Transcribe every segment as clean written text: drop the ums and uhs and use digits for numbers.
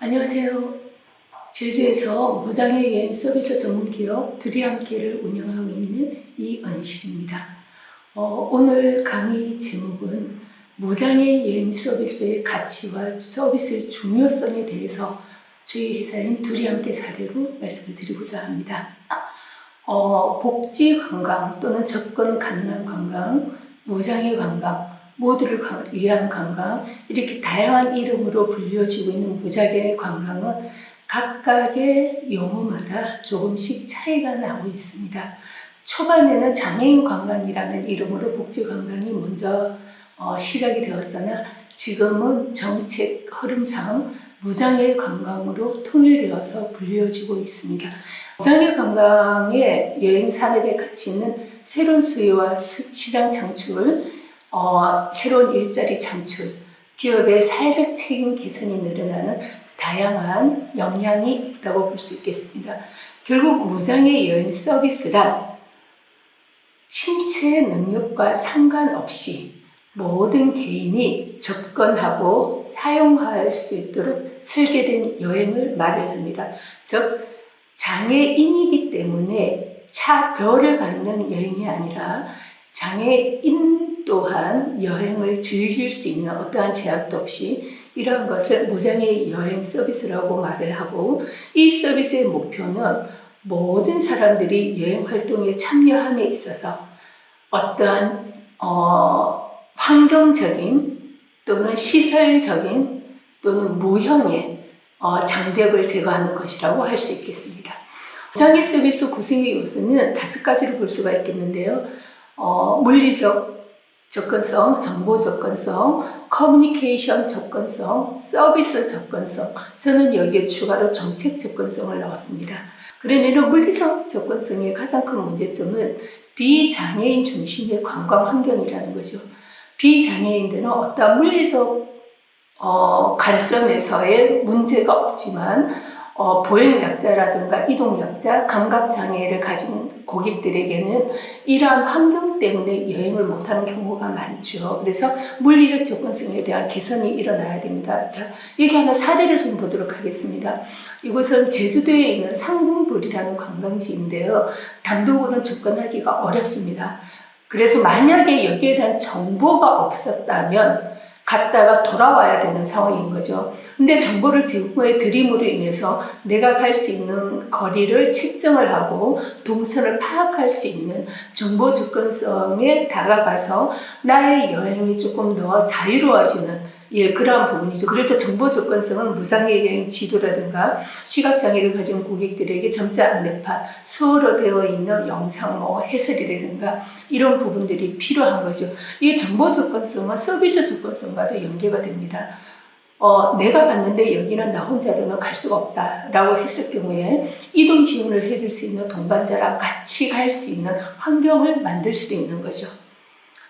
안녕하세요. 제주에서 무장의 여행 서비스 전문기업 두리함께를 운영하고 있는 이은실입니다. 오늘 강의 제목은 무장의 여행 서비스의 가치와 서비스의 중요성에 대해서 저희 회사인 두리함께 사례로 말씀을 드리고자 합니다. 복지 관광 또는 접근 가능한 관광, 무장의 관광, 모두를 위한 관광, 이렇게 다양한 이름으로 불려지고 있는 무장의 관광은 각각의 용어마다 조금씩 차이가 나고 있습니다. 초반에는 장애인 관광이라는 이름으로 복지 관광이 먼저 시작이 되었으나 지금은 정책 흐름상 무장애 관광으로 통일되어서 불려지고 있습니다. 무장애 관광의 여행 산업의 가치는 새로운 수요와 시장 창출, 새로운 일자리 창출, 기업의 사회적 책임 개선이 늘어나는 다양한 역량이 있다고 볼 수 있겠습니다. 결국 무장애 여행 서비스란 신체 능력과 상관없이 모든 개인이 접근하고 사용할 수 있도록 설계된 여행을 말을 합니다. 즉 장애인이기 때문에 차별을 받는 여행이 아니라 장애인 또한 여행을 즐길 수 있는 어떠한 제약도 없이 이러한 것을 무장애 여행 서비스라고 말을 하고, 이 서비스의 목표는 모든 사람들이 여행 활동에 참여함에 있어서 어떠한 환경적인 또는 시설적인 또는 무형의 장벽을 제거하는 것이라고 할 수 있겠습니다. 무장애 서비스 구성의 요소는 5가지로 볼 수가 있겠는데요. 물리적 접근성, 정보 접근성, 커뮤니케이션 접근성, 서비스 접근성, 저는 여기에 추가로 정책 접근성을 넣었습니다. 그러면 물리적 접근성의 가장 큰 문제점은 비장애인 중심의 관광 환경이라는 거죠. 비장애인들은 어떤 물리적 관점에서의 문제가 없지만 보행약자라든가 이동약자, 감각장애를 가진 고객들에게는 이러한 환경 때문에 여행을 못하는 경우가 많죠. 그래서 물리적 접근성에 대한 개선이 일어나야 됩니다. 자, 여기 하나 사례를 좀 보도록 하겠습니다. 이곳은 제주도에 있는 상궁불이라는 관광지인데요. 단독으로는 접근하기가 어렵습니다. 그래서 만약에 여기에 대한 정보가 없었다면 갔다가 돌아와야 되는 상황인 거죠. 근데 정보를 제공해 드림으로 인해서 내가 갈 수 있는 거리를 책정을 하고 동선을 파악할 수 있는 정보 접근성에 다가가서 나의 여행이 조금 더 자유로워지는 그러한 부분이죠. 그래서 정보 접근성은 무장애 여행 지도라든가 시각장애를 가진 고객들에게 점자 안내판, 수어로 되어 있는 영상 해설이라든가 이런 부분들이 필요한 거죠. 이 정보 접근성은 서비스 접근성과도 연계가 됩니다. 내가 갔는데 여기는 나 혼자로는 갈 수가 없다라고 했을 경우에 이동 지원을 해줄 수 있는 동반자랑 같이 갈 수 있는 환경을 만들 수도 있는 거죠.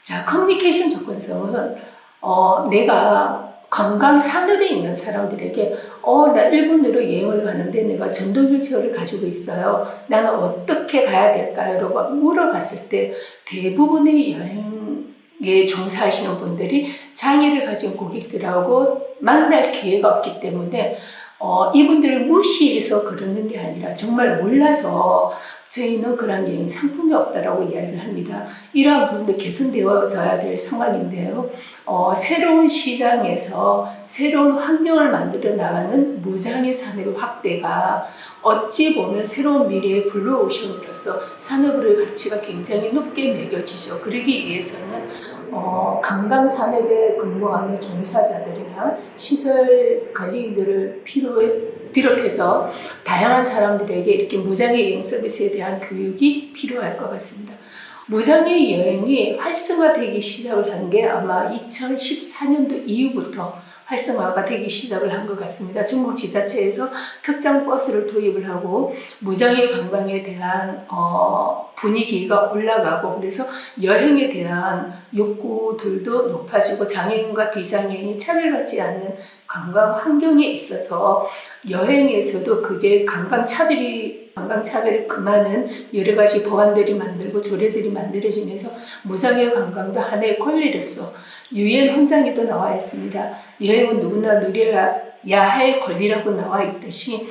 자, 커뮤니케이션 접근성은 내가 관광 산업에 있는 사람들에게 나 일본으로 여행을 가는데 내가 전동 휠체어를 가지고 있어요. 나는 어떻게 가야 될까요? 라고 물어봤을 때 대부분의 여행에 종사하시는 분들이 장애를 가진 고객들하고 만날 기회가 없기 때문에 이분들을 무시해서 그러는 게 아니라 정말 몰라서 저희는 그런 여행 상품이 없다라고 이야기를 합니다. 이러한 부분도 개선되어져야 될 상황인데요. 새로운 시장에서 새로운 환경을 만들어 나가는 무장애 산업의 확대가 어찌 보면 새로운 미래의 블루오션으로서 산업의 가치가 굉장히 높게 매겨지죠. 그러기 위해서는 관광 산업에 근무하는 종사자들이나 시설 관리인들을 비롯해서 다양한 사람들에게 이렇게 무장애 여행 서비스에 대한 교육이 필요할 것 같습니다. 무장애 여행이 활성화되기 시작을 한 게 아마 2014년도 이후부터 활성화가 되기 시작을 한 것 같습니다. 전국 지자체에서 특정 버스를 도입을 하고 무장애 관광에 대한 분위기가 올라가고 그래서 여행에 대한 욕구들도 높아지고 장애인과 비장애인이 차별받지 않는 관광 환경에 있어서 여행에서도 그게 관광 차별을 금하는 여러 가지 법안들이 만들고 조례들이 만들어지면서 무장애 관광도 하나의 권리로서 유엔 헌장에도 나와 있습니다. 여행은 누구나 누려야 할 권리라고 나와 있듯이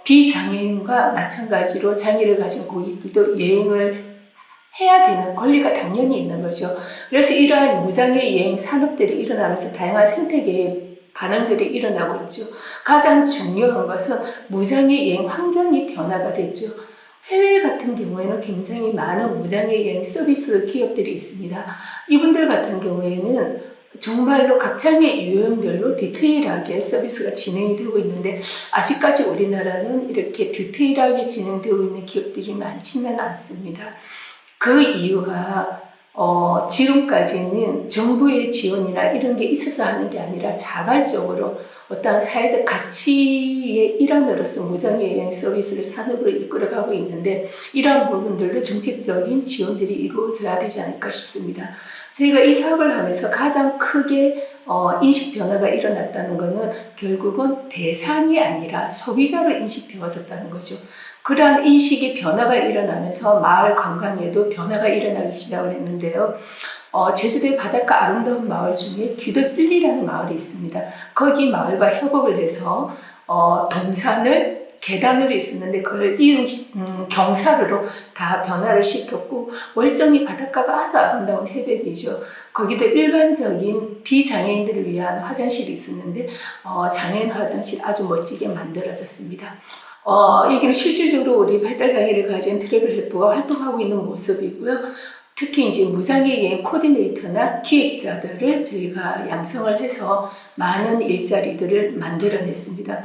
비장애인과 마찬가지로 장애를 가진 고객들도 여행을 해야 되는 권리가 당연히 있는 거죠. 그래서 이러한 무장애 여행 산업들이 일어나면서 다양한 생태계의 반응들이 일어나고 있죠. 가장 중요한 것은 무장애 여행 환경이 변화가 됐죠. 해외 같은 경우에는 굉장히 많은 무장애 여행 서비스 기업들이 있습니다. 이분들 같은 경우에는 정말로 각 장애 유형별로 디테일하게 서비스가 진행이 되고 있는데 아직까지 우리나라는 이렇게 디테일하게 진행되고 있는 기업들이 많지는 않습니다. 그 이유가 지금까지는 정부의 지원이나 이런 게 있어서 하는 게 아니라 자발적으로 어떤 사회적 가치의 일환으로서 무장애 여행 서비스를 산업으로 이끌어가고 있는데 이러한 부분들도 정책적인 지원들이 이루어져야 되지 않을까 싶습니다. 저희가 이 사업을 하면서 가장 크게 인식 변화가 일어났다는 것은 결국은 대상이 아니라 소비자로 인식되어졌다는 거죠. 그러한 인식의 변화가 일어나면서 마을 관광에도 변화가 일어나기 시작을 했는데요. 제주도의 바닷가 아름다운 마을 중에 귀덕1리라는 마을이 있습니다. 거기 마을과 협업을 해서 동산을 계단으로 있었는데 그걸 경사로로 다 변화를 시켰고 월정리 바닷가가 아주 아름다운 해변이죠. 거기도 일반적인 비장애인들을 위한 화장실이 있었는데 장애인 화장실 아주 멋지게 만들어졌습니다. 여기는 실질적으로 우리 발달장애를 가진 트래블 헬퍼가 활동하고 있는 모습이고요. 특히 이제 무장애 여행 코디네이터나 기획자들을 저희가 양성을 해서 많은 일자리들을 만들어냈습니다.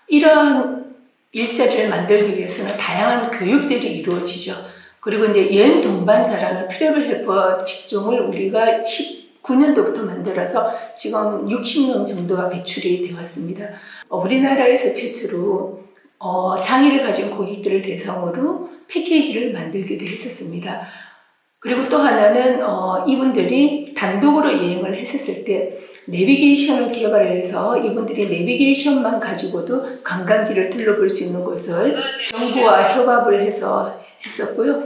이런 일자리를 만들기 위해서는 다양한 교육들이 이루어지죠. 그리고 이제 여행 동반자라는 트래블 헬퍼 직종을 우리가 19년도부터 만들어서 지금 60명 정도가 배출이 되었습니다. 우리나라에서 최초로 장애를 가진 고객들을 대상으로 패키지를 만들기도 했었습니다. 그리고 또 하나는 이분들이 단독으로 여행을 했었을 때 내비게이션을 개발을 해서 이분들이 내비게이션만 가지고도 관광지를 둘러볼 수 있는 곳을 정부와 협업을 해서 했었고요.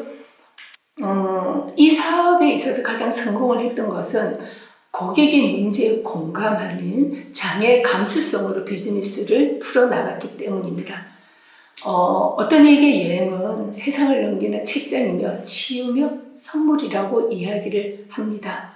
이 사업에 있어서 가장 성공을 했던 것은 고객의 문제에 공감하는 장애 감수성으로 비즈니스를 풀어나갔기 때문입니다. 어떤 이에게 여행은 세상을 넘기는 책장이며 치유며 선물이라고 이야기를 합니다.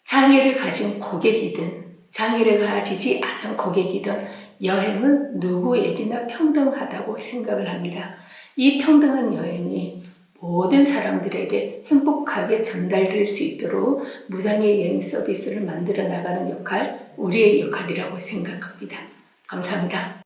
장애를 가진 고객이든 장애를 가지지 않은 고객이든 여행은 누구에게나 평등하다고 생각을 합니다. 이 평등한 여행이 모든 사람들에게 행복하게 전달될 수 있도록 무장애 여행 서비스를 만들어 나가는 역할, 우리의 역할이라고 생각합니다. 감사합니다.